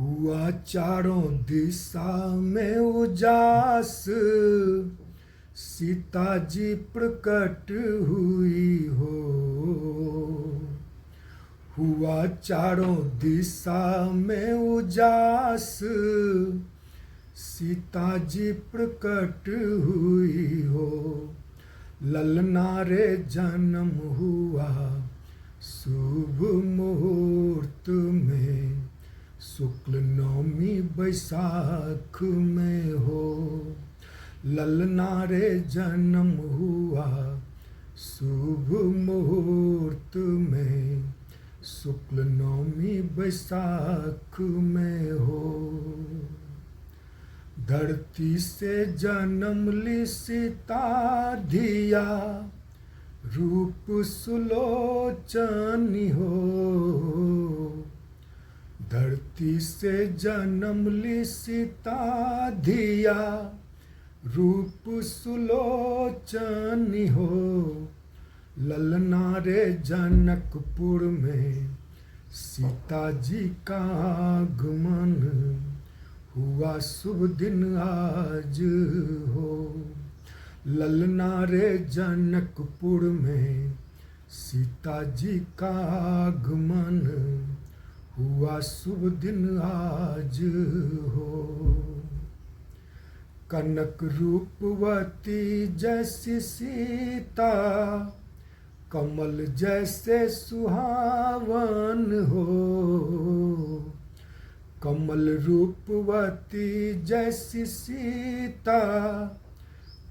हुआ चारों दिशा में उजास, सीता जी प्रकट हुई हो। हुआ चारों दिशा में उजास, सीता जी प्रकट हुई हो। ललना रे जन्म हुआ शुभ मुहूर्त में, शुक्ल नवमी बैसाख में हो। ललना रे जन्म हुआ शुभ मुहूर्त में, शुक्ल नवमी बैसाख में हो। धरती से जन्म ली सीता धिया, रूप सुलोचनी हो। धरती से जन्म ली सीता धिया, रूप सुलोचनी हो। ललना रे जनकपुर में सीता जी का आगमन, हुआ शुभ दिन आज हो। ललना रे जनकपुर में सीता जी का आगमन, हुआ शुभ दिन आज हो। कनक रूपवती जैसी सीता, कमल जैसे सुहावन हो। कमल रूपवती जैसी सीता,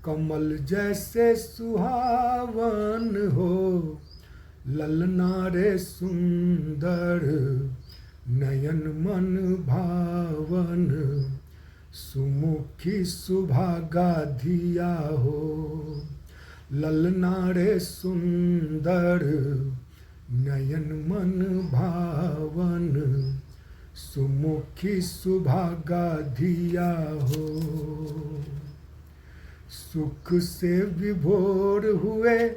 कमल जैसे सुहावन हो। ललना रे सुंदर नयन मन भावन, सुमुखी सुभागा धिया हो। ललना रे सुंदर नयन मन भावन, सुमुखी सुभागा धिया हो। सुख से विभोर हुए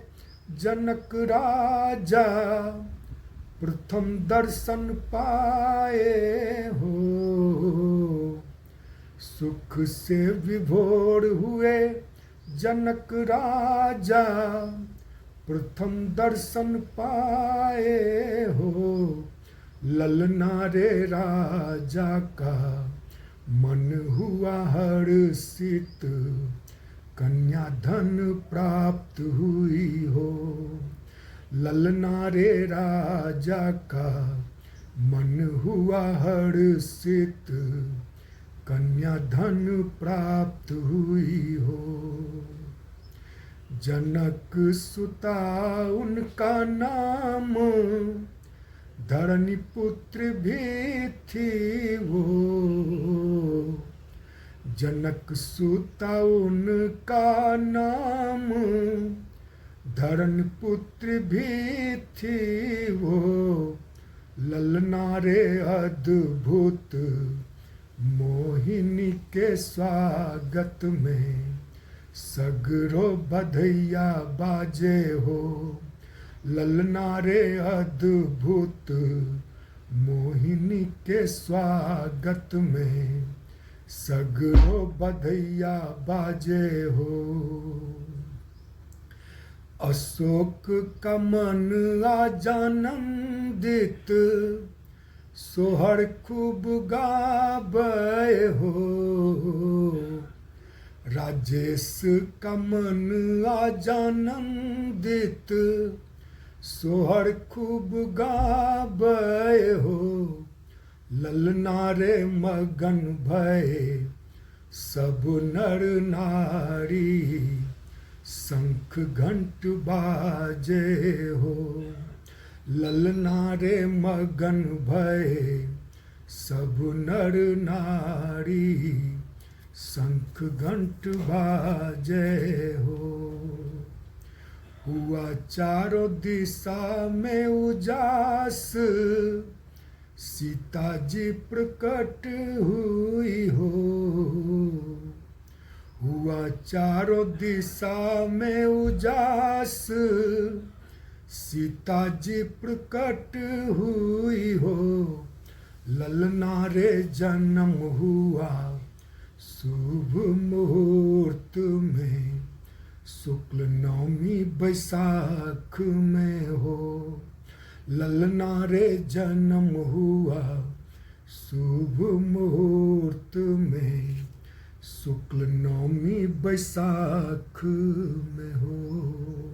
जनक राजा, प्रथम दर्शन पाए हो। सुख से विभोर हुए जनक राजा, प्रथम दर्शन पाए हो। ललना रे राजा का मन हुआ हर्षित, कन्या धन प्राप्त हुई हो। ललना रे राजा का मन हुआ हर्षित, कन्या धन प्राप्त हुई हो। जनक सुता उनका नाम, धरणी पुत्र भी थी वो। जनक सुता उनका नाम, धरण पुत्र भी थी वो। ललना रे अद्भुत मोहिनी के स्वागत में, सगरो बधैया बाजे हो। ललना रे अद्भुत मोहिनी के स्वागत में, सगरो बधैया बाजे हो। अशोक का मन आनंदित, सोहर खूब गावे हो। राजेश का मन आनंदित, सोहर खूब गावे हो। ललना रे मगन भये सब नर नारी, शंख घंट बाजे हो। ललना रे मगन भये सब नर नारी, शंख घंट बाजे हो। हुआ चारों दिशा में उजास, सीता जी प्रकट हुई हो। हुआ चारों दिशा में उजास, सीता जी प्रकट हुई हो। ललना रे जन्म हुआ शुभ मुहूर्त में, शुक्ल नवमी बैसाख में हो। ललना रे जन्म हुआ शुभ मुहूर्त में, शुक्ल नवमी बैसाख में हो।